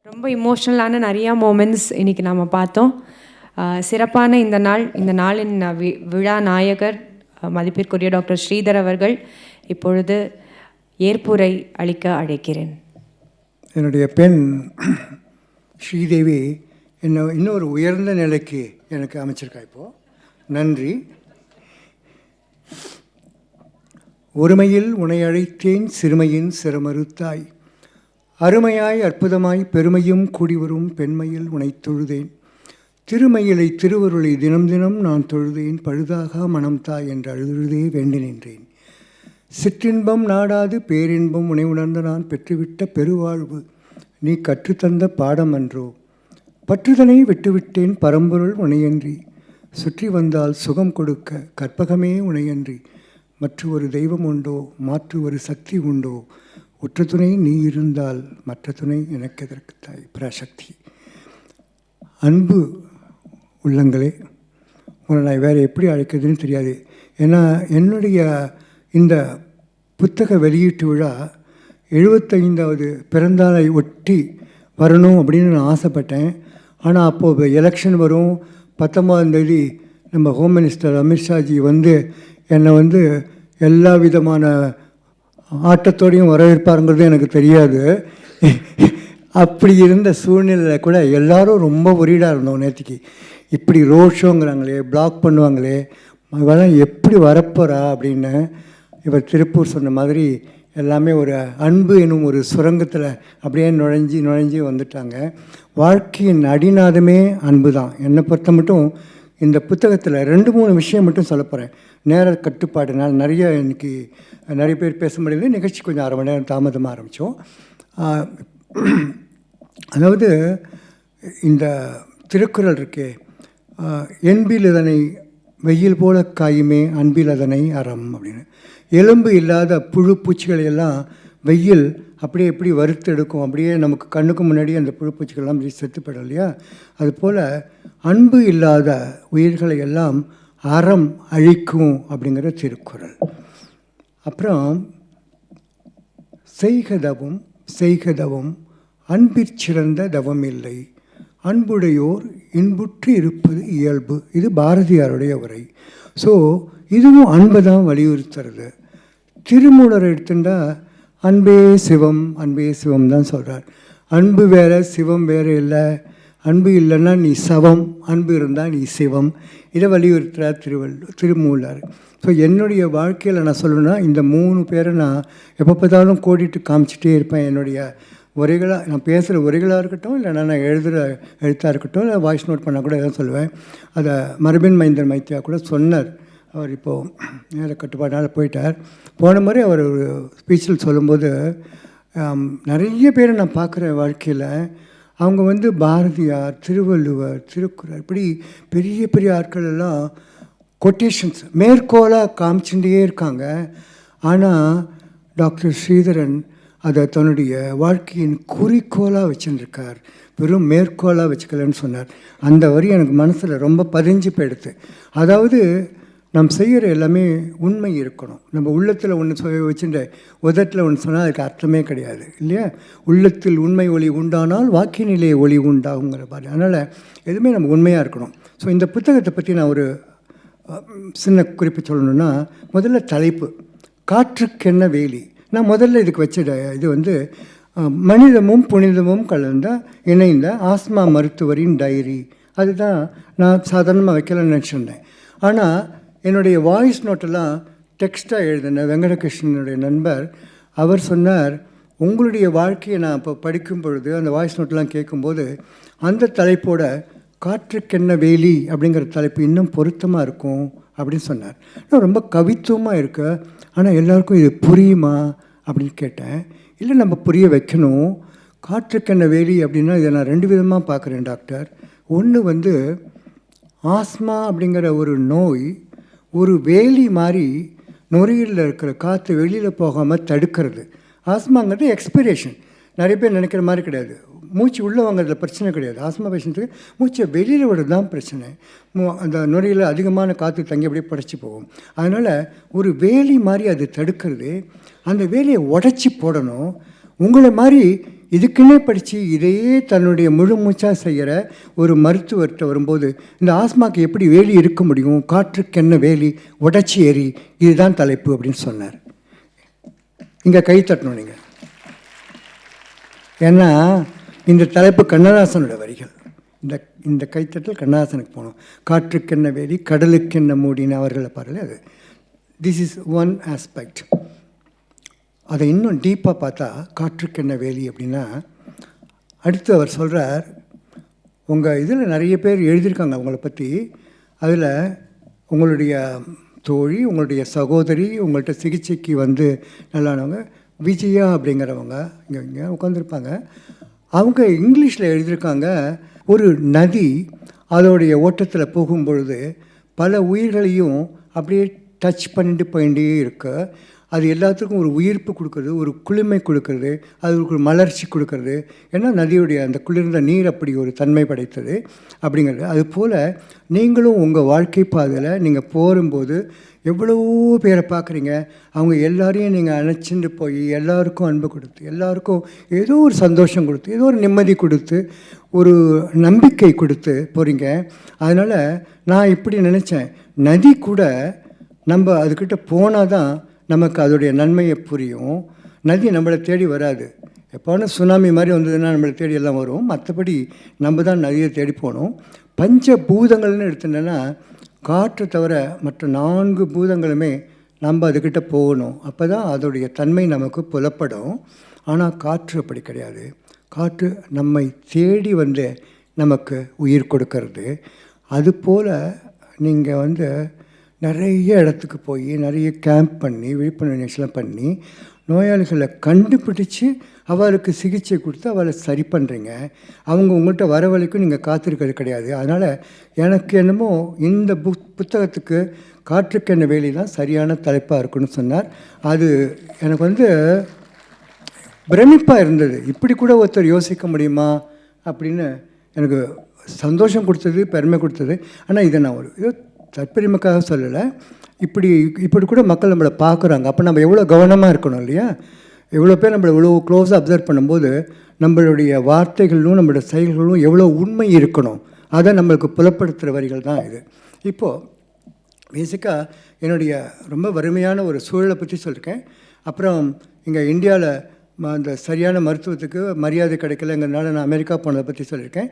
ரொம்ப இமோஷ்னலான நிறையா மொமெண்ட்ஸ் இன்றைக்கி நாம் பார்த்தோம். சிறப்பான இந்த நாளின் விழா நாயகர் மதிப்பிற்குரிய டாக்டர் ஸ்ரீதர் அவர்கள் இப்பொழுது ஏற்புரை அளிக்க அழைக்கிறேன். என்னுடைய பெண் ஸ்ரீதேவி இன்னொரு உயர்ந்த நிலைக்கு எனக்கு அமைச்சிருக்கா. இப்போது நன்றி. ஒருமையில் உனை அழைத்தேன் சிறுமையின் சிரமறுத்தாய், அருமையாய் அற்புதமாய் பெருமையும் கூடிவரும் பெண்மையில் உனை தொழுதேன், திருமயிலை திருவருளை தினம் தினம் நான் தொழுதேன், பழுதாக மனம் தாய் என்று அழுதே வேண்டி நின்றேன். சிற்றின்பம் நாடாது பேரின்பம் உனை உணர்ந்த நான் பெற்றுவிட்ட பெருவாழ்வு நீ கற்றுத்தந்த பாடம் அன்றோ, பற்றுதனை விட்டுவிட்டேன் பரம்பொருள் உனையன்றி, சுற்றி வந்தால் சுகம் கொடுக்க கற்பகமே உனையன்றி, மற்ற ஒரு தெய்வம் உண்டோ மாற்று ஒரு சக்தி உண்டோ, உற்ற துணை நீ இருந்தால் மற்ற துணை எனக்கு எதற்கு தாய் பராசக்தி. அன்பு உள்ளங்களே, உங்களை நான் வேறு எப்படி அழைக்கிறதுன்னு தெரியாது. ஏன்னா என்னுடைய இந்த புத்தக வெளியீட்டு விழா 75வது பிறந்தாளை ஒட்டி வரணும் அப்படின்னு நான் ஆசைப்பட்டேன். ஆனால் அப்போது எலெக்ஷன் வரும், 19ஆம் தேதி நம்ம ஹோம் மினிஸ்டர் அமித்ஷாஜி என்னை எல்லா விதமான ஆட்டத்தோடையும் வரவேற்பாருங்கிறது எனக்கு தெரியாது. அப்படி இருந்த சூழ்நிலையில் கூட எல்லோரும் ரொம்ப ஒரீடாக இருந்தோம். நேற்றுக்கு இப்படி ரோட் ஷோங்கிறாங்களே, பிளாக் பண்ணுவாங்களே, இவெல்லாம் எப்படி வரப்போகிறா அப்படின்னு. இவர் திருப்பூர் சொன்ன மாதிரி எல்லாமே ஒரு அன்பு எனும் ஒரு சுரங்கத்தில் அப்படியே நுழைஞ்சி வந்துட்டாங்க. வாழ்க்கையின் அடிநாதமே அன்பு தான். என்னை பொறுத்த மட்டும் இந்த புத்தகத்தில் 2-3 விஷயம் மட்டும் சொல்ல போகிறேன். நேர கட்டுப்பாடுனால் இன்றைக்கி நிறைய பேர் பேச முடியல. நிகழ்ச்சி கொஞ்சம் 1/2 மணி நேரம் தாமதமாக ஆரம்பித்தோம். அதாவது இந்த திருக்குறள் இருக்கே, என்பில் அதனை வெயில் போல காயுமே அன்பில் அதனை அறம் அப்படின்னு. எலும்பு இல்லாத புழு பூச்சிகளை எல்லாம் வெயில் அப்படியே எப்படி வறுத்து எடுக்கும், அப்படியே நமக்கு கண்ணுக்கு முன்னாடி அந்த புழு பூச்சிகள்லாம் செத்துப்படும் இல்லையா? அதுபோல் அன்பு இல்லாத உயிர்களை எல்லாம் அறம் அழிக்கும் அப்படிங்கிற திருக்குறள். அப்புறம் செய்கதவும் அன்பிற்சிறந்த தவம் இல்லை, அன்புடையோர் இன்புற்று இருப்பது இயல்பு. இது பாரதியாருடைய உரை. ஸோ இதுவும் அன்பை தான் வலியுறுத்துறது. திருமூலர் எடுத்துட்டால் அன்பே சிவம் தான் சொல்கிறார். அன்பு வேறு சிவம் வேறு இல்லை. அன்பு இல்லைன்னா நீ சவம், அன்பு இருந்தால் நீ சிவம். இதை வலியுறுத்துகிறார் திருமூலர். ஸோ என்னுடைய வாழ்க்கையில் நான் சொல்லணுன்னா இந்த 3 பேரை நான் எப்போ பார்த்தாலும் கோடிட்டு காமிச்சிட்டே இருப்பேன். என்னுடைய உரைகளாக நான் பேசுகிற உரைகளாக இருக்கட்டும், இல்லைனா நான் எழுதுகிற எழுத்தாக இருக்கட்டும், இல்லை வாய்ஸ் நோட் பண்ணால் கூட எதாவது சொல்லுவேன். அதை மரபின் மைந்தர் மைத்தியா கூட சொன்னார். அவர் இப்போது நேர கட்டுப்பாட்டால் போயிட்டார். போன முறை அவர் ஒரு ஸ்பீச்சில் சொல்லும்போது நிறைய பேரை நான் பார்க்குற வாழ்க்கையில் அவங்க பாரதியார், திருவள்ளுவர், திருக்குறள் இப்படி பெரிய பெரிய ஆட்கள் எல்லாம் கொட்டேஷன்ஸ் மேற்கோளாக காமிச்சுட்டே இருக்காங்க. ஆனால் டாக்டர் ஸ்ரீதரன் அதை தன்னுடைய வாழ்க்கையின் குறிக்கோளாக வச்சுருக்கார், வெறும் மேற்கோளாக வச்சுக்கலன்னு சொன்னார். அந்த வரி எனக்கு மனசில் ரொம்ப பதிஞ்சு போயிடுது. அதாவது நம்ம செய்கிற எல்லாமே உண்மை இருக்கணும். நம்ம உள்ளத்தில் ஒன்று வச்சுட்டு உதட்டில் ஒன்று சொன்னால் அதுக்கு அர்த்தமே கிடையாது இல்லையா? உள்ளத்தில் உண்மை ஒளி உண்டானால் வாக்கினிலே ஒளி உண்டாகுங்கிற மாதிரி. அதனால் எதுவுமே நம்ம உண்மையாக இருக்கணும். ஸோ இந்த புத்தகத்தை பற்றி நான் ஒரு சின்ன குறிப்பு சொல்லணுன்னா, முதல்ல தலைப்பு காற்றுக்கென்ன வேலி. நான் முதல்ல இதுக்கு வச்ச இது மனிதமும் புனிதமும் இணைந்த ஆஸ்மா மருத்துவரின் டைரி. அதுதான் நான் சாதாரணமாக வைக்கலாம்னு நினச்சிருந்தேன். ஆனால் என்னுடைய வாய்ஸ் நோட்டெல்லாம் டெக்ஸ்ட்டாக எழுதின வெங்கடகிருஷ்ணனுடைய நண்பர் அவர் சொன்னார், உங்களுடைய வாழ்க்கையை நான் இப்போ படிக்கும் பொழுது அந்த வாய்ஸ் நோட்டெலாம் கேட்கும்போது அந்த தலைப்போட காற்றுக்கென்ன வேலி அப்படிங்கிற தலைப்பு இன்னும் பொருத்தமாக இருக்கும் அப்படின்னு சொன்னார். நான் ரொம்ப கவித்துவமாக இருக்கு, ஆனால் எல்லாருக்கும் இது புரியுமா அப்படின்னு கேட்டேன். இல்லை, நம்ம புரிய வைக்கணும். காற்றுக்கென்ன வேலி அப்படின்னா இதை நான் 2 விதமாக பார்க்குறேன் டாக்டர். ஒன்று ஆஸ்மா அப்படிங்கிற ஒரு நோய் ஒரு வேலி மாதிரி நுரையீரலில் இருக்கிற காற்று வெளியில் போகாமல் தடுக்கிறது. ஆஸ்மாங்கிறது எக்ஸ்பிரேஷன். நிறைய பேர் நினைக்கிற மாதிரி கிடையாது. மூச்சு உள்ளே வாங்கிறதுல பிரச்சனை கிடையாது. ஆஸ்மா பேஷண்ட்டுக்கு மூச்சை வெளியில் விடுறது தான் பிரச்சனை. அந்த நுரையில் அதிகமான காற்று தங்கி அப்படியே படைச்சி போகும். அதனால் ஒரு வேலி மாதிரி அது தடுக்கிறது. அந்த வேலியை உடச்சி போடணும். உங்களை மாதிரி இதுக்குன்னே படித்து இதையே தன்னுடைய முழு மூச்சாக செய்கிற ஒரு மருத்துவர்கிட்ட வரும்போது இந்த ஆஸ்மாக்கு எப்படி வேலி இருக்க முடியும், காற்றுக்கென்ன வேலி உடச்சி எரி, இதுதான் தலைப்பு அப்படின்னு சொன்னார். இங்கே கை தட்டணும் நீங்கள். ஏன்னா இந்த தலைப்பு கண்ணதாசனோட வரிகள். இந்த கைத்தட்டல் கண்ணதாசனுக்கு போகணும். காற்றுக்கென்ன வேலி கடலுக்கென்ன மூடின அவர்களை பாருங்கள். அது திஸ் இஸ் ஒன் ஆஸ்பெக்ட். அதை இன்னும் டீப்பாக பார்த்தா காற்றுக்கென்ன வேலி அப்படின்னா, அடுத்து அவர் சொல்கிறார், உங்கள் இதில் நிறைய பேர் எழுதியிருக்காங்க அவங்கள பற்றி. அதில் உங்களுடைய தோழி, உங்களுடைய சகோதரி, உங்கள்கிட்ட சிகிச்சைக்கு நல்லானவங்க விஜயா அப்படிங்கிறவங்க இங்கே உட்காந்துருப்பாங்க. அவங்க இங்கிலீஷில் எழுதியிருக்காங்க, ஒரு நதி அதோடைய ஓட்டத்தில் போகும்பொழுது பல உயிர்களையும் அப்படியே டச் பண்ணிட்டு போயிட்டே இருக்கு. அது எல்லாத்துக்கும் ஒரு உயிர்ப்பு கொடுக்குறது, ஒரு குளிர்மை கொடுக்கறது, அதுக்கு ஒரு மலர்ச்சி கொடுக்கறது. ஏன்னா நதியுடைய அந்த குளிர்ந்த நீர் அப்படி ஒரு தன்மை படைத்தது அப்படிங்கிறது. அதுபோல் நீங்களும் உங்கள் வாழ்க்கை பாதையில் நீங்கள் போகும்போது எவ்வளவோ பேரை பார்க்குறீங்க. அவங்க எல்லாரையும் நீங்கள் அணைச்சிட்டு போய் எல்லாருக்கும் அன்பு கொடுத்து, எல்லாருக்கும் ஏதோ ஒரு சந்தோஷம் கொடுத்து, ஏதோ ஒரு நிம்மதி கொடுத்து, ஒரு நம்பிக்கை கொடுத்து போகிறீங்க. அதனால் நான் இப்படி நினச்சேன், நதி கூட நம்ம அதுக்கிட்ட போனால் தான் நமக்கு அதோடைய நன்மையை புரியும். நதி நம்மளை தேடி வராது. எப்போனா சுனாமி மாதிரி வந்ததுன்னா நம்மளை தேடி எல்லாம் வரும். மற்றபடி நம்ம தான் நதியை தேடி போகணும். பஞ்ச பூதங்கள்னு எடுத்துட்டோன்னா காற்றை தவிர மற்ற 4 பூதங்களுமே நம்ம அதுக்கிட்ட போகணும். அப்போ தான் அதோடைய தன்மை நமக்கு புலப்படும். ஆனால் காற்று அப்படி கிடையாது. காற்று நம்மை தேடி நமக்கு உயிர் கொடுக்கறது. அதுபோல் நீங்கள் நிறைய இடத்துக்கு போய் நிறைய கேம்ப் பண்ணி விழிப்புணர்வு நிகழ்ச்சிலாம் பண்ணி நோயாளிகளை கண்டுபிடிச்சி அவளுக்கு சிகிச்சை கொடுத்து அவளை சரி பண்ணுறீங்க. அவங்க உங்கள்கிட்ட வர வரைக்கும் நீங்கள் காத்திருக்கிறது கிடையாது. அதனால் எனக்கு என்னமோ இந்த புத்தகத்துக்கு காற்றுக்கென்ன வேலி தான் சரியான தலைப்பாக இருக்குன்னு சொன்னார். அது எனக்கு பிரமிப்பாக இருந்தது. இப்படி கூட ஒருத்தர் யோசிக்க முடியுமா அப்படின்னு எனக்கு சந்தோஷம் கொடுத்தது, பெருமை கொடுத்தது. ஆனால் இதை நான் ஏதோ தற்பெருமைக்காக சொல்லலை. இப்படி கூட மக்கள் நம்மளை பார்க்குறாங்க. அப்போ நம்ம எவ்வளோ கவனமாக இருக்கணும் இல்லையா? எவ்வளோ பேர் நம்மளை இவ்வளோ க்ளோஸாக அப்சர்வ் பண்ணும்போது நம்மளுடைய வார்த்தைகளும் நம்மளோட செயல்களும் எவ்வளோ உண்மை இருக்கணும், அதை நம்மளுக்கு புலப்படுத்துகிற வரிகள் தான் இது. இப்போது பேசிக்காக என்னுடைய ரொம்ப வறுமையான ஒரு சூழலை பற்றி சொல்லியிருக்கேன். அப்புறம் இங்கே இந்தியாவில் அந்த சரியான மருத்துவத்துக்கு மரியாதை கிடைக்கலங்கிறதுனால நான் அமெரிக்கா போனதை பற்றி சொல்லியிருக்கேன்.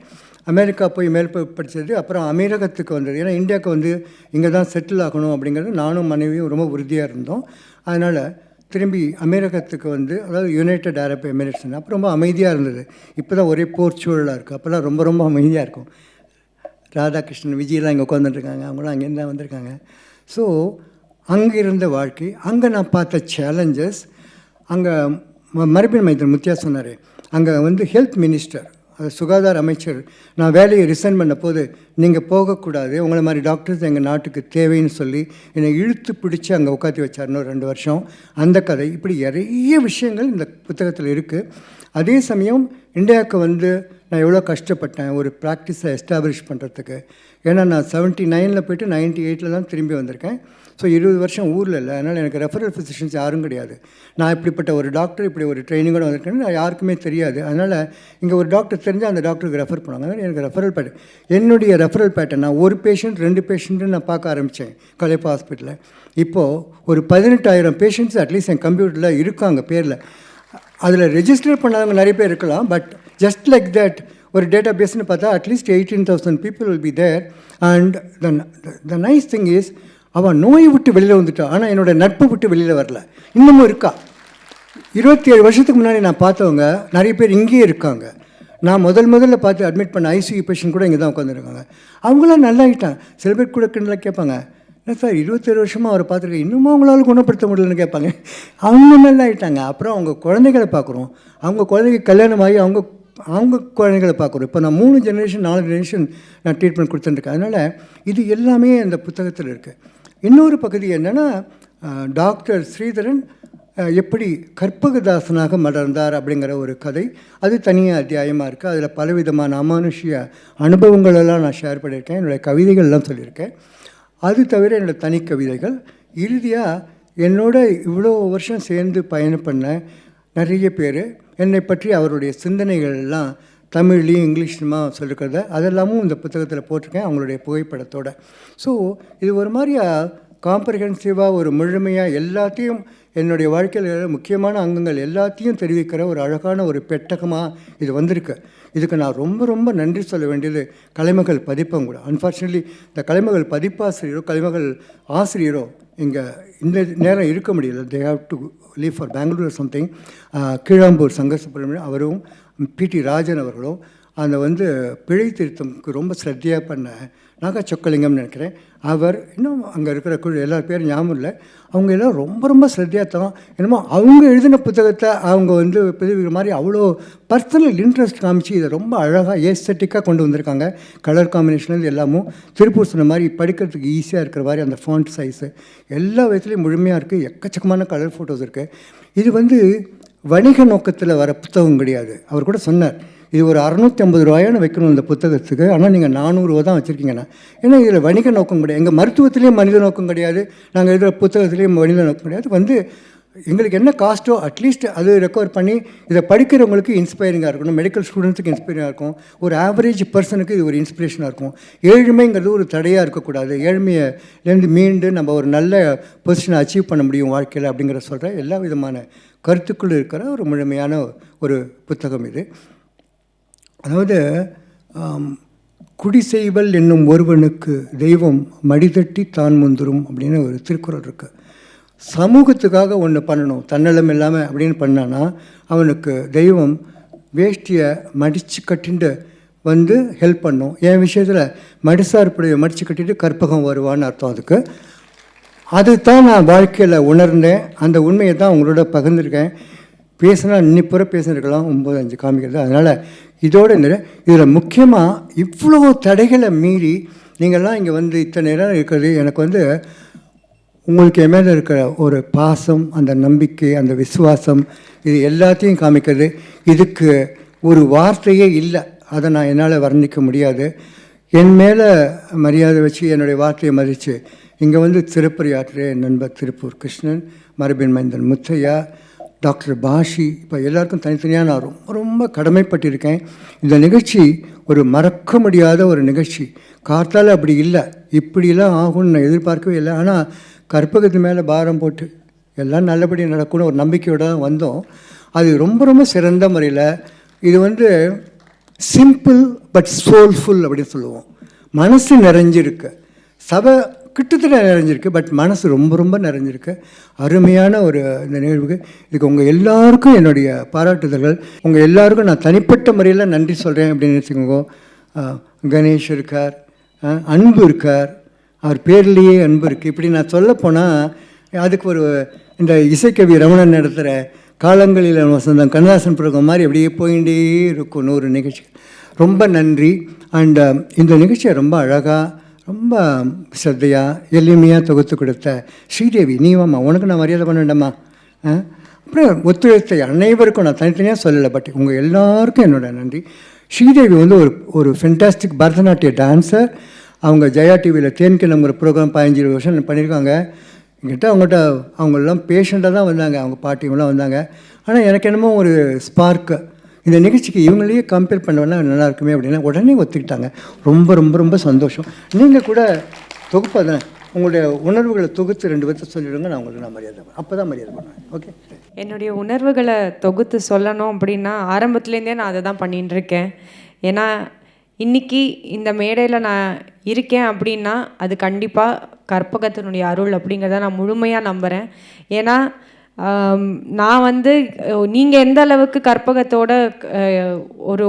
அமெரிக்கா போய் மேல் படித்தது, அப்புறம் அமீரகத்துக்கு வந்தது. ஏன்னா இந்தியாவுக்கு இங்கே தான் செட்டில் ஆகணும் அப்படிங்கிறது நானும் மனைவியும் ரொம்ப உறுதியாக இருந்தோம். அதனால் திரும்பி அமீரகத்துக்கு அதாவது யுனைடெட் அரப் எமிரேட்ஸ். அப்போ ரொம்ப அமைதியாக இருந்தது. இப்போ தான் ஒரே போர் சூழலாக இருக்குது. அப்போல்லாம் ரொம்ப ரொம்ப அமைதியாக இருக்கும். ராதாகிருஷ்ணன், விஜயெலாம் இங்கே உட்காந்துருக்காங்க. அவங்களாம் அங்கேருந்து தான் வந்திருக்காங்க. ஸோ அங்கே இருந்த வாழ்க்கை, அங்கே நான் பார்த்த சேலஞ்சஸ். அங்கே மரபின் மைத்திரன் முத்தியா சொன்னார், அங்கே ஹெல்த் மினிஸ்டர், அது சுகாதார அமைச்சர், நான் வேலையை ரிசைன் பண்ண போது நீங்கள் போகக்கூடாது, உங்களை மாதிரி டாக்டர்ஸ் எங்கள் நாட்டுக்கு தேவைன்னு சொல்லி என்னை இழுத்து பிடிச்சி அங்கே உட்காத்தி வச்சார். 2 வருஷம் அந்த கதை. இப்படி நிறைய விஷயங்கள் இந்த புத்தகத்தில் இருக்குது. அதே சமயம் இந்தியாவுக்கு நான் எவ்வளோ கஷ்டப்பட்டேன் ஒரு ப்ராக்டிஸை எஸ்டாப்ளிஷ் பண்ணுறதுக்கு. ஏன்னா நான் 79 போய்ட்டு 98 தான் திரும்பி வந்திருக்கேன். ஸோ 20 வருஷம் ஊரில் இல்லை. அதனால் எனக்கு ரெஃபரல் ஃபிசிஷியன்ஸ் யாரும் கிடையாது. நான் இப்படிப்பட்ட ஒரு டாக்டர், இப்படி ஒரு ட்ரைனிங்கோட வந்திருக்கேன்னு யாருக்குமே தெரியாது. அதனால் இங்கே ஒரு டாக்டர் தெரிஞ்சால் அந்த டாக்டருக்கு ரெஃபர் பண்ணுவாங்க. அதனால் எனக்கு ரெஃபரல் பேட்டர்ன், என்னுடைய ரெஃபரல் பேட்டர்ன், நான் 1 பேஷண்ட் 2 பேஷண்ட்டு நான் பார்க்க ஆரம்பித்தேன் கலைப்பா ஹாஸ்பிட்டலில். இப்போது ஒரு 18,000 பேஷண்ட்ஸ் அட்லீஸ்ட் என் கம்ப்யூட்டரில் இருக்காங்க பேரில். அதில் ரெஜிஸ்டர் பண்ணாதவங்க நிறைய பேர் இருக்கலாம். பட் ஜஸ்ட் லைக் தட் ஒரு டேட்டா பேஸ்னு பார்த்தா at least 18,000 people will be there. And the nice thing is, அவன் நோயை விட்டு வெளியில் வந்துட்டான், ஆனால் என்னோடய நட்பு விட்டு வெளியில் வரல. இன்னமும் இருக்கா. 27 வருஷத்துக்கு முன்னாடி நான் பார்த்தவங்க நிறைய பேர் இங்கேயே இருக்காங்க. நான் முதல்ல பார்த்து அட்மிட் பண்ண ஐசியூ பேஷண்ட் கூட இங்கே தான் உட்காந்துருக்காங்க. அவங்களாம் நல்லாகிட்டாங்க. சில பேர் கூட கிண்டலாக கேட்பாங்க, என்ன சார் 27 வருஷமாக அவரை பார்த்துருக்கேன், இன்னமும் அவங்களால குணப்படுத்த முடியலன்னு கேட்பாங்க. அவங்க நல்லாகிட்டாங்க. அப்புறம் அவங்க குழந்தைகளை பார்க்குறோம். அவங்க குழந்தைக்கு கல்யாணம் ஆகி அவங்க குழந்தைகளை பார்க்குறோம். இப்போ நான் 3 ஜெனரேஷன் 4 ஜெனரேஷன் நான் ட்ரீட்மெண்ட் கொடுத்துட்டுருக்கேன். அதனால் இது எல்லாமே அந்த புத்தகத்தில் இருக்குது. இன்னொரு பகுதி என்னென்னா, டாக்டர் ஸ்ரீதரன் எப்படி கற்பகதாசனாக மலர்ந்தார் அப்படிங்கிற ஒரு கதை. அது தனியாக அத்தியாயமாக இருக்குது. அதில் பலவிதமான அமானுஷ்ய அனுபவங்களெல்லாம் நான் ஷேர் பண்ணியிருக்கேன். என்னுடைய கவிதைகள்லாம் சொல்லியிருக்கேன். அது தவிர என்னோடய தனி கவிதைகள். இறுதியாக என்னோட இவ்வளோ வருஷம் சேர்ந்து பயணம் பண்ண நிறைய பேர் என்னை பற்றி அவருடைய சிந்தனைகள் எல்லாம் தமிழ்லேயும் இங்கிலீஷ்லுமா சொல்லியிருக்கிறத அதெல்லாமும் இந்த புத்தகத்தில் போட்டிருக்கேன் அவங்களுடைய புகைப்படத்தோடு. ஸோ இது ஒரு மாதிரியா காம்ப்ரிஹென்சிவாக ஒரு முழுமையாக எல்லாத்தையும் என்னுடைய வாழ்க்கையில் முக்கியமான அங்கங்கள் எல்லாத்தையும் தெரிவிக்கிற ஒரு அழகான ஒரு பெட்டகமாக இது வந்திருக்கு. இதுக்கு நான் ரொம்ப ரொம்ப நன்றி சொல்ல வேண்டியது கலைமகள் பதிப்பம் கூட. அன்ஃபார்ச்சுனேட்லி இந்த கலைமகள் பதிப்பாசிரியரோ கலைமகள் ஆசிரியரோ இங்கே இந்த நேரம் இருக்க முடியல. They have to leave for Bangalore something. Keezhambur Shankar Subramaniam அவரும் பிடி ராஜன் அவர்களும் அந்த பிழை திருத்தம்க்கு ரொம்ப ஸ்ரத்தையாக பண்ண நாகா சொக்கலிங்கம்னு நினைக்கிறேன். அவர் இன்னும் அங்கே இருக்கிற குழு எல்லா பேரும் ஞாபகம் இல்லை. அவங்க எல்லாம் ரொம்ப ரொம்ப ஸ்ரத்தையாக தான் என்னமோ அவங்க எழுதின புத்தகத்தை அவங்க பதிவுகிற மாதிரி அவ்வளோ பர்சனல் இன்ட்ரெஸ்ட் காமிச்சு இதை ரொம்ப அழகாக ஏஸ்தட்டிக்காக கொண்டு வந்திருக்காங்க. கலர் காம்பினேஷன் எல்லாமும் திருப்பூர் சொன்ன மாதிரி படிக்கிறதுக்கு ஈஸியாக இருக்கிற மாதிரி அந்த ஃபாண்ட் சைஸு எல்லா விதத்துலேயும் முழுமையாக இருக்குது. எக்கச்சக்கமான கலர் ஃபோட்டோஸ் இருக்குது. இது வணிக நோக்கத்தில் வர புத்தகம் கிடையாது. அவர் கூட சொன்னார், இது ஒரு 650 ரூபாயானு வைக்கணும் இந்த புத்தகத்துக்கு, ஆனால் நீங்கள் 400 ரூபா தான் வச்சுருக்கீங்கண்ணா. ஏன்னா இதில் வணிக நோக்கம் கிடையாது. எங்கள் மருத்துவத்துலேயும் மனித நோக்கம் கிடையாது, நாங்கள் எழுதுகிற புத்தகத்துலேயும் மனித நோக்கம் கிடையாது. எங்களுக்கு என்ன காஸ்ட்டோ அட்லீஸ்ட் அது ரெக்கவர் பண்ணி இதை படிக்கிறவங்களுக்கு இன்ஸ்பைரிங்காக இருக்கணும். மெடிக்கல் ஸ்டூடெண்ட்ஸுக்கு இன்ஸ்பைரிங்காக இருக்கும். ஒரு ஆவரேஜ் பர்சனுக்கு இது ஒரு இன்ஸ்பிரேஷனாக இருக்கும். ஏழ்மைங்கிறது ஒரு தடையாக இருக்கக்கூடாது. ஏழ்மையிலேருந்து மீண்டு நம்ம ஒரு நல்ல பொசிஷனை அச்சீவ் பண்ண முடியும் வாழ்க்கையில் அப்படிங்கிற சொல்கிற எல்லா விதமான கருத்துக்கள் இருக்கிற ஒரு முழுமையான ஒரு புத்தகம் இது. அதாவது குடி செய்வல் என்னும் ஒருவனுக்கு தெய்வம் மடிதட்டி தான் முந்துரும் அப்படின்னு ஒரு திருக்குறள் இருக்குது. சமூகத்துக்காக ஒன்று பண்ணணும், தன்னலம் இல்லாமல் அப்படின்னு பண்ணான்னா அவனுக்கு தெய்வம் வேஷ்டியை மடித்து கட்டிண்டு ஹெல்ப் பண்ணும். என் விஷயத்தில் மடிசார்புடைய மடித்து கட்டிட்டு கற்பகம் வருவான்னு அர்த்தம். அதுதான் நான் வாழ்க்கையில் உணர்ந்தேன். அந்த உண்மையை தான் உங்களோட பகிர்ந்துருக்கேன். பேசினா இன்னிப்புற பேசியிருக்கலாம் 9:05 காமிக்கிறது. அதனால் இதோட இதில் முக்கியமாக இவ்வளோ தடைகளை மீறி நீங்கள்லாம் இங்கே இத்தனை நேரம் இருக்கிறது எனக்கு உங்களுக்கு என் மேலே இருக்கிற ஒரு பாசம், அந்த நம்பிக்கை, அந்த விசுவாசம், இது எல்லாத்தையும் காமிக்கிறது. இதுக்கு ஒரு வார்த்தையே இல்லை, அதை நான் என்னால் வர்ணிக்க முடியாது. என் மேலே மரியாதை வச்சு என்னுடைய வார்த்தையை மதித்து இங்கே சிறப்புரையாற்றிய என் நண்பர் திருப்பூர் கிருஷ்ணன், மரபின் மைந்தன் முத்தையா, டாக்டர் பாஷி, இப்போ எல்லாருக்கும் தனித்தனியாக நான் ரொம்ப ரொம்ப கடமைப்பட்டிருக்கேன். இந்த நிகழ்ச்சி ஒரு மறக்க முடியாத ஒரு நிகழ்ச்சி. காத்தால் அப்படி இல்லை, இப்படிலாம் ஆகும்னு நான் எதிர்பார்க்கவே இல்லை. ஆனால் கற்பகத்து மேலே பாரம் போட்டு எல்லாம் நல்லபடியாக நடக்கும்னு ஒரு நம்பிக்கையோடு தான் வந்தோம். அது ரொம்ப ரொம்ப சிறந்த முறையில் இது சிம்பிள் பட் சோல்ஃபுல் அப்படின்னு சொல்லுவோம். மனசு நிறைஞ்சிருக்கு, சபை கிட்டத்தட்ட நிறைஞ்சிருக்கு, பட் மனசு ரொம்ப ரொம்ப நிறைஞ்சிருக்கு. அருமையான இந்த நிகழ்வுக்கு இதுக்கு உங்கள் எல்லாருக்கும் என்னுடைய பாராட்டுதல்கள். உங்கள் எல்லாருக்கும் நான் தனிப்பட்ட முறையில் நன்றி சொல்கிறேன் அப்படின்னு வச்சுக்கோங்க. கணேஷ் இருக்கார், அன்பு இருக்கார், அவர் பேர்லேயே அன்பு இருக்குது. இப்படி நான் சொல்லப்போனால் அதுக்கு இந்த இசைக்கவி ரமணன் நடத்துகிற காலங்களில் வசந்தம் கண்ணதாசன் புரோகிராம் மாதிரி அப்படியே போயிட்டே இருக்கும் 100 நிகழ்ச்சி. ரொம்ப நன்றி. அண்ட் இந்த நிகழ்ச்சியை ரொம்ப அழகாக, ரொம்ப ஸ்ரத்தையாக, எளிமையாக தொகுத்து கொடுத்த ஸ்ரீதேவி, நீ வாம்மா, உனக்கு நான் மரியாதை பண்ண வேண்டாமா. அப்புறம் ஒத்துழைத்த அனைவருக்கும் நான் தனித்தனியாக சொல்லலை, பட் உங்கள் எல்லாருக்கும் என்னோட நன்றி. ஸ்ரீதேவி ஒரு ஃபென்டாஸ்டிக் பரதநாட்டிய டான்ஸர். அவங்க ஜெயா டிவியில் தேன்கிணங்கிற ப்ரோக்ராம் 15-20 வருஷம் பண்ணியிருக்காங்க. அவங்கெல்லாம் பேஷண்ட்டாக தான் வந்தாங்க, அவங்க பாட்டிங்கெல்லாம் வந்தாங்க. ஆனால் எனக்கு என்னமோ ஒரு ஸ்பார்க்கு, இந்த நிகழ்ச்சிக்கு இவங்களையே கம்பேர் பண்ணோன்னா நல்லா இருக்குமே அப்படின்னா உடனே ஒத்துக்கிட்டாங்க. ரொம்ப ரொம்ப ரொம்ப சந்தோஷம். நீங்கள் கூட தொகுப்பாக தான் உங்களுடைய உணர்வுகளை தொகுத்து 2 பேர்த்த சொல்லிவிடுங்க, நான் உங்களுக்கு மரியாதை அப்போ தான் மரியாதை பண்ணுவேன். ஓகே, என்னுடைய உணர்வுகளை தொகுத்து சொல்லணும் அப்படின்னா ஆரம்பத்துலேருந்தே நான் அதை தான் பண்ணிகிட்டு இருக்கேன். ஏன்னா இன்றைக்கி இந்த மேடையில் நான் இருக்கேன் அப்படின்னா அது கண்டிப்பாக கற்பகத்தினுடைய அருள் அப்படிங்கிறத நான் முழுமையாக நம்புகிறேன். ஏன்னா நான் நீங்கள் எந்த அளவுக்கு கற்பகத்தோட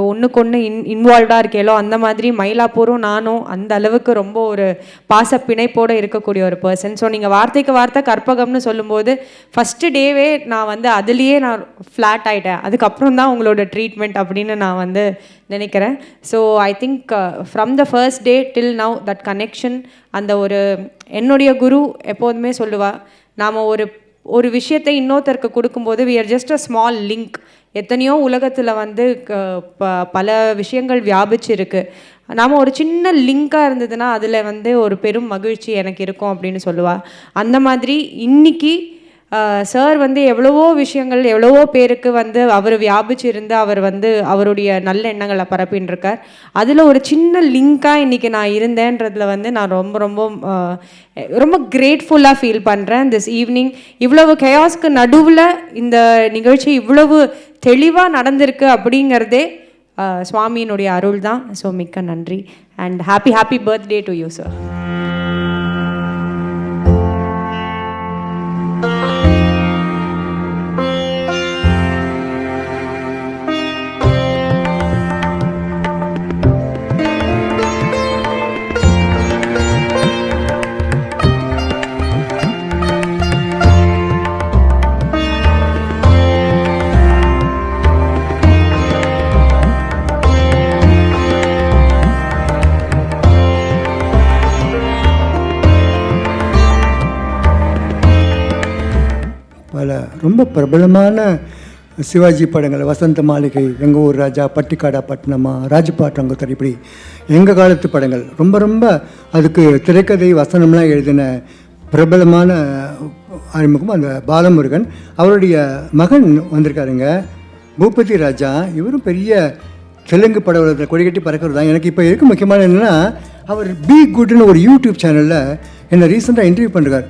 ஒன்றுக்கொன்று இன்வால்வ்டாக இருக்கேளோ அந்த மாதிரி மயிலாப்பூரும் நானும் அந்த அளவுக்கு ரொம்ப ஒரு பாச பிணைப்போடு இருக்கக்கூடிய ஒரு பர்சன். ஸோ நீங்கள் வார்த்தைக்கு வார்த்தை கற்பகம்னு சொல்லும்போது ஃபஸ்ட்டு டேவே நான் அதுலேயே நான் ஃப்ளாட் ஆகிட்டேன். அதுக்கப்புறம் தான் உங்களோட ட்ரீட்மெண்ட் அப்படின்னு நான் நினைக்கிறேன். So I think from the first day till now that connection, அந்த என்னுடைய குரு எப்போதுமே சொல்லுவா, நாம் ஒரு விஷயத்தை இன்னொருத்தருக்கு கொடுக்கும்போது we are just a small link. எத்தனையோ உலகத்தில் பல விஷயங்கள் வியாபிச்சு இருக்குது. நாம் ஒரு சின்ன லிங்காக இருந்ததுன்னா அதில் ஒரு பெரும் மகிழ்ச்சி எனக்கு இருக்கும் அப்படின்னு சொல்லுவாள். அந்த மாதிரி இன்றைக்கி சார் வந்து எவ்வளவோ விஷயங்கள் எவ்வளவோ பேருக்கு வந்து அவர் வியாபிச்சிருந்து அவர் வந்து அவருடைய நல்ல எண்ணங்களை பரப்பின்னு இருக்கார். அதில் ஒரு சின்ன லிங்காக இன்றைக்கி நான் இருந்தேன்றதில் வந்து நான் ரொம்ப ரொம்ப ரொம்ப கிரேட்ஃபுல்லாக ஃபீல் பண்ணுறேன். திஸ் ஈவினிங் இவ்வளவு கெயாஸ்க்கு நடுவில் இந்த நிகழ்ச்சி இவ்வளவு தெளிவாக நடந்திருக்கு அப்படிங்கிறதே சுவாமியினுடைய அருள் தான். ஸோ மிக்க நன்றி and happy birthday to you sir. பல ரொம்ப பிரபலமான சிவாஜி படங்கள், வசந்த மாளிகை, எங்கள் ஊர் ராஜா, பட்டிக்காடா பட்டினமா, ராஜபாட்டங்கத்தர், இப்படி எங்கள் காலத்து படங்கள் ரொம்ப ரொம்ப அதுக்கு திரைக்கதை வசனம்லாம் எழுதின பிரபலமான அறிமுகம் அந்த பாலமுருகன். அவருடைய மகன் வந்திருக்காருங்க, பூபதி ராஜா. இவரும் பெரிய தெலுங்கு பட உலகத்தில் கொடிக்கட்டி பறக்கிறது தான். எனக்கு இப்போ இருக்க முக்கியமான என்னென்னா, அவர் பி குட்னு ஒரு யூடியூப் சேனலில் என்னை ரீசெண்டாக இன்டர்வியூ பண்ணுறார்.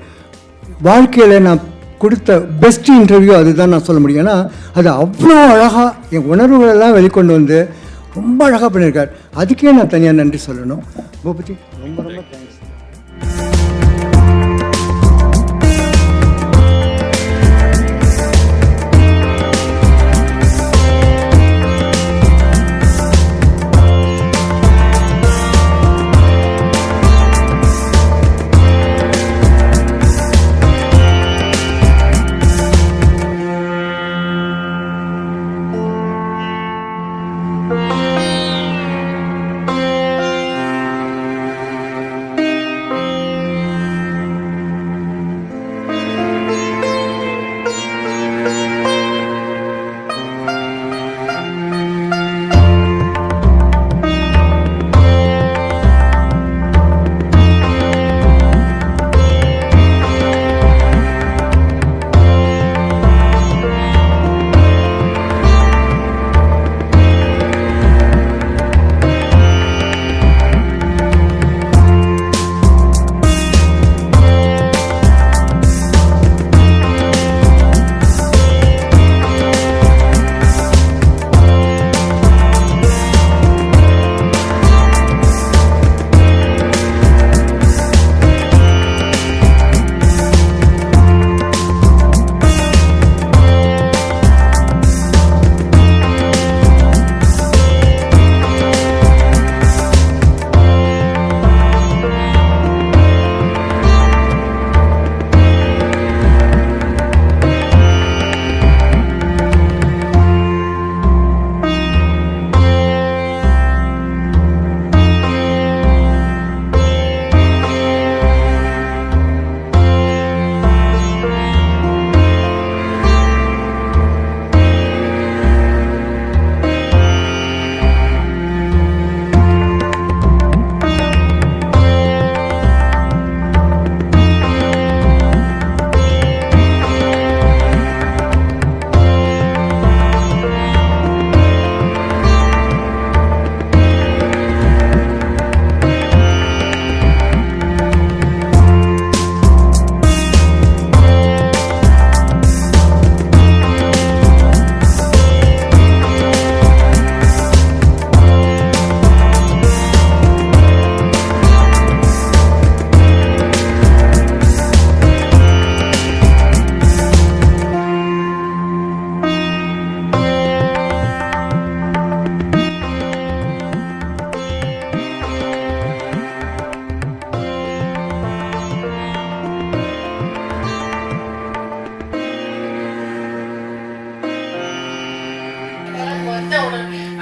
வாழ்க்கையில் நான் கொடுத்த பெஸ்ட் இன்டர்வியூ அதுதான் நான் சொல்ல முடியும். ஏன்னா அது அவ்வளோ அழகாக என் உணர்வுகளெல்லாம் வெளிக்கொண்டு வந்து ரொம்ப அழகாக பண்ணியிருக்கார். அதுக்கே நான் தனியாக நன்றி சொல்லணும். பூபதி, ரொம்ப ரொம்ப தேங்க்ஸ்.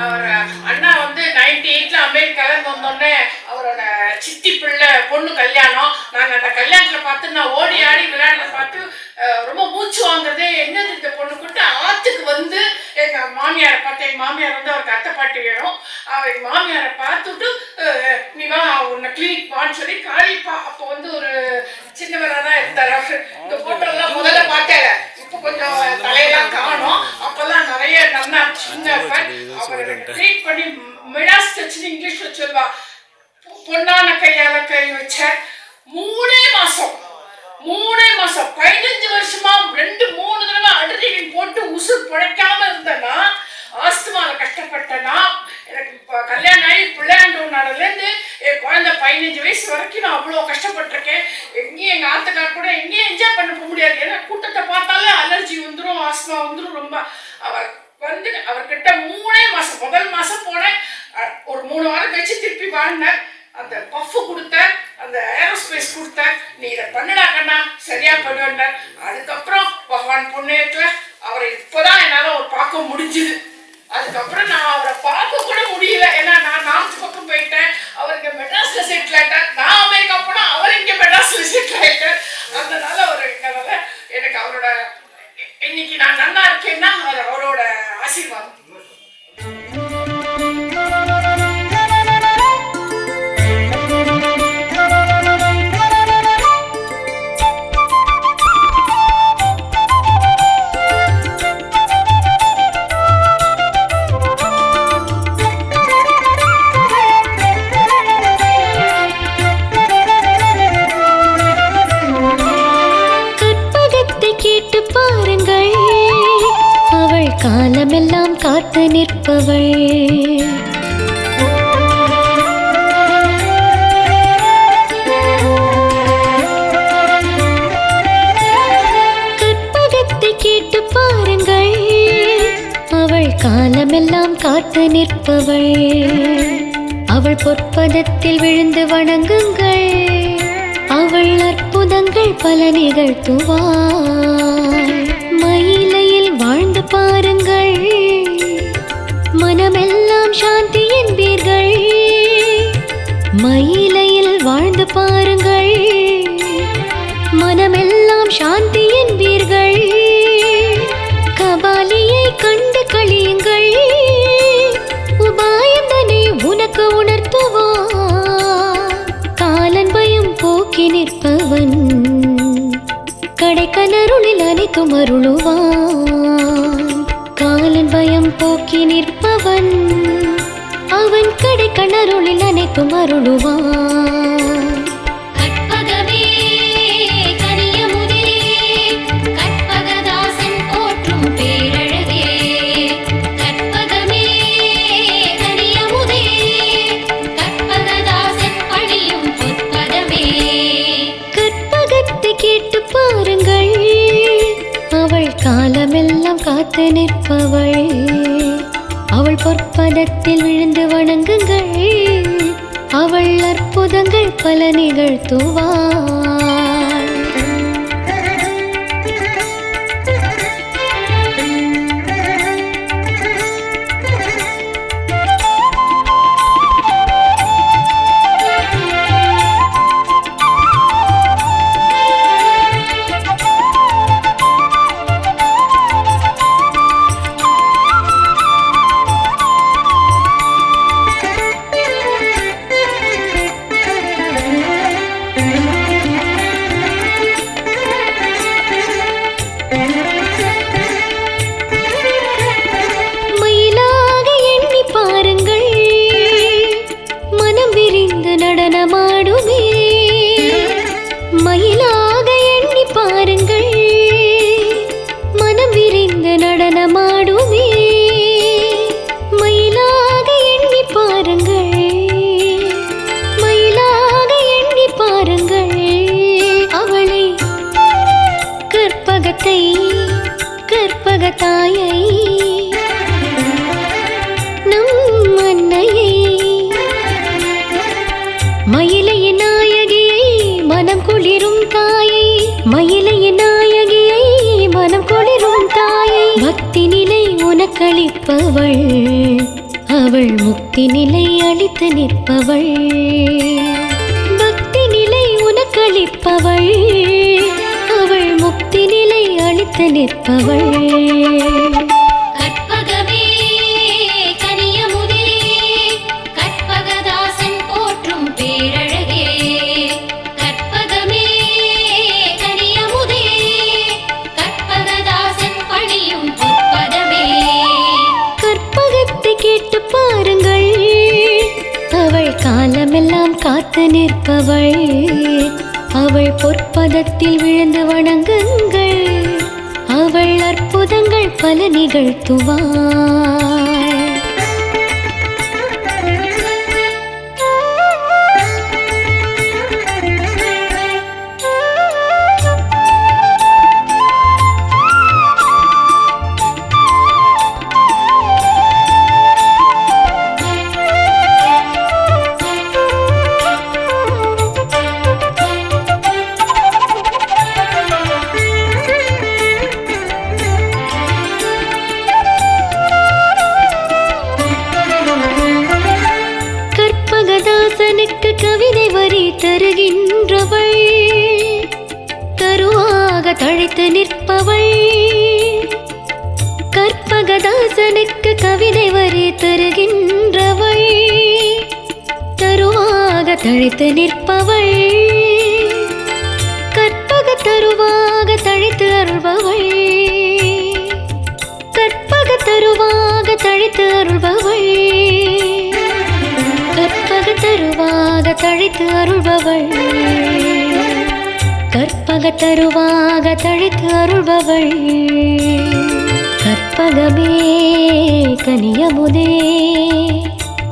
அவர் அண்ணா வந்து 98ல அமெரிக்காவில் வந்தோடனே அவரோட சித்தி பிள்ளை பொண்ணு கல்யாணம். நாங்கள் அந்த கல்யாணத்தில் பார்த்து நான் ஓடி ஆடி விளையாடுறத பார்த்து ரொம்ப மூச்சு வாங்குறதே, என்னது இந்த பொண்ணு கூட்டு ஆற்றுக்கு வந்து எங்கள் மாமியாரை பார்த்து, எங்கள் மாமியார் வந்து அவருக்கு அத்தை பாட்டி வேணும். எங்கள் மாமியாரை பார்த்துட்டு நீ வா உன்னை கிளினிக் வான்னு சொல்லி காளிப்பா அப்போ வந்து ஒரு சின்னவராக தான் இருந்தார். அவர் இந்த ஃபோட்டோலாம் முதல்ல பார்த்தால, இப்போ கொஞ்சம் தலையெல்லாம் காணும். அப்போல்லாம் நிறைய நல்லா சின்ன அவர் ட்ரீட் பண்ணி மிடாஸ் டச்சுன்னு இங்கிலீஷில் சொல்வா. பொண்ணான கையால கை வச்ச 3 மாசம் 15 வருஷமா 2-3 தடவை அட்ரினலின் போட்டு உசுர் பிழைக்காம இருந்தேன்னா, ஆஸ்துமால கஷ்டப்பட்டேன்னா, எனக்கு இப்போ கல்யாணம் ஆகி பிள்ளையாண்டோனாலேருந்து என் குழந்தை 15 வயசு வரைக்கும் நான் அவ்வளோ கஷ்டப்பட்டிருக்கேன். எங்கேயும் எங்கள் ஆத்துக்கார் கூட எங்கேயும் என்ஜாய் பண்ண போக முடியாது. ஏன்னா கூட்டத்தை பார்த்தாலே அலர்ஜி வந்துடும், ஆஸ்துமா வந்துடும். ரொம்ப அவர் வந்து அவர்கிட்ட 3 மாசம், முதல் மாசம் போனேன். ஒரு 3 வாரம் கழிச்சு திருப்பி வாழ்ந்தேன். அந்த பஃப் கொடுத்தேன், அந்த ஏரோஸ்பேஸ் கொடுத்தேன். நீ இதை பண்ணுடா கண்ணா, சரியா பண்ணுவேன். அதுக்கப்புறம் பகவான் புண்ணியத்துல அவரை இப்போதான் என்னால் அவர் பார்க்க முடிஞ்சுது. அதுக்கப்புறம் நான் அவரை பார்க்க கூட முடியல. ஏன்னா நான் நார்த் பக்கம் போயிட்டேன், அவருக்கு மெட்ராஸ்ல செட்டில் ஆயிட்டார். நான் அமெரிக்கா போனால் அவர் இங்கே மெட்ராஸ்ல செட்டில் ஆயிட்டார். அதனால அவர் எனக்கு அவரோட இன்னைக்கு நான் நல்லா இருக்கேன்னா அது அவரோட ஆசீர்வாதம். காலமெல்லாம் காத்து நிற்பவள், கற்பகத்தை கேட்டு பாருங்கள். அவள் காலமெல்லாம் காத்து நிற்பவள். அவள் பொற்பதத்தில் விழுந்து வணங்குங்கள். அவள் அற்புதங்கள் பல நிகழ்த்துவாள். மயிலையில் வாழ்ந்து பாருங்கள், மனமெல்லாம் சாந்தி என்பீர்கள். மயிலையில் வாழ்ந்து பாருங்கள், மனமெல்லாம் சாந்தி என்பீர்கள். கபாலியை கண்டு களியுங்கள், உபாயம் தன்னை உனக்கு உணர்த்துவான். காலன் பயம் போக்கி நிற்பவன், கடைக்கனருளில் அனைத்தும் அருளுவான். காலன் பயம் போக்கி நிற்பவன், அவன் கடைக்கனருளில் அனைத்தும் அருளுவான். கற்பகமே கனியமுதே, கற்பகதாசன் போற்றும் பேரழகே. கற்பகமே கனியமுதே, கற்பகதாசன் அணியும் பொற்பதமே. கற்பகத்தை கேட்டு பாருங்கள், அவள் காலமெல்லாம் காத்து நிற்பவள். அவள் பொற்பதத்தில் விழுந்து வணங்குங்கள். அவள் அற்புதங்கள் பல நிகழ்த்துவாள். கற்பகத்தாயை நம் அன்னையை, மயிலையின் நாயகியை மனம் குளிரும் தாயை. மயிலையின் நாயகியை மனம் குளிரும் தாயை. பக்தி நிலை உனக்களிப்பவள், அவள் முக்தி நிலை அளித்து நிற்பவள். பக்தி நிலை உனக்களிப்பவள், அவள் முக்தி நிலை அளித்து நிற்பவள். கற்பகமே கனியமுதே, கற்பகதாசன் போற்றும் காத்து நிற்பவள், அவள் பொற்பதத்தில் விழுந்து வணங்குங்கள், அவள் அற்புதங்கள் பல நிகழ்த்துவாள். கற்பகதாசனுக்கு கவிதை வரி தருகின்றவள், கருவாக தழைத்து நிற்பவள். கற்பகதாசனுக்கு கவிதை வரி தருகின்றவள், கருவாக தழைத்து நிற்பவள். கற்பக தருவாக தழைத்து அருள்பவள், கற்பக தருவாக தழைத்து அருள்பவள், கற்பக தருவாக தழைத்து அருள்பவள், கற்பக தருவாக தழைத்து அருள்பவள். கற்பகமே கனியமுதே,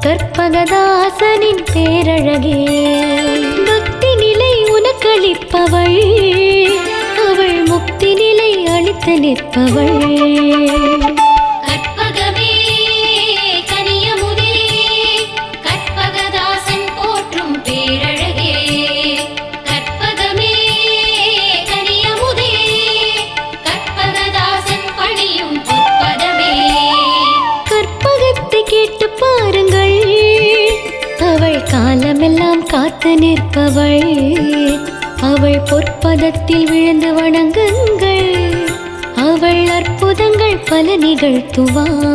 கற்பகதாசனின் பேரழகே, பக்தி நிலை உனக்களிப்பவள், அவள் முக்தி நிலை அளித்து நிற்பவள். கற்பகமே கனியமுதே, கற்பகதாசன் போற்றும் பேரழகே, கற்பகமே கனியமுதே, கற்பகதாசன் பணியும் பொற்பதமே. கற்பகத்தை கேட்டு பாருங்கள், அவள் காலமெல்லாம் காத்து நிற்பவள், அவள் பொற்பதத்தில் விழுந்து வணங்குங்கள், அவள் அற்புதங்கள் பல நிகழ்த்துவாள்.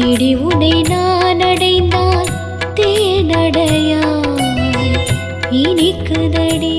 தேடி உனை நான் அடைந்தால் தேனடையாய் இனிக்குதடி.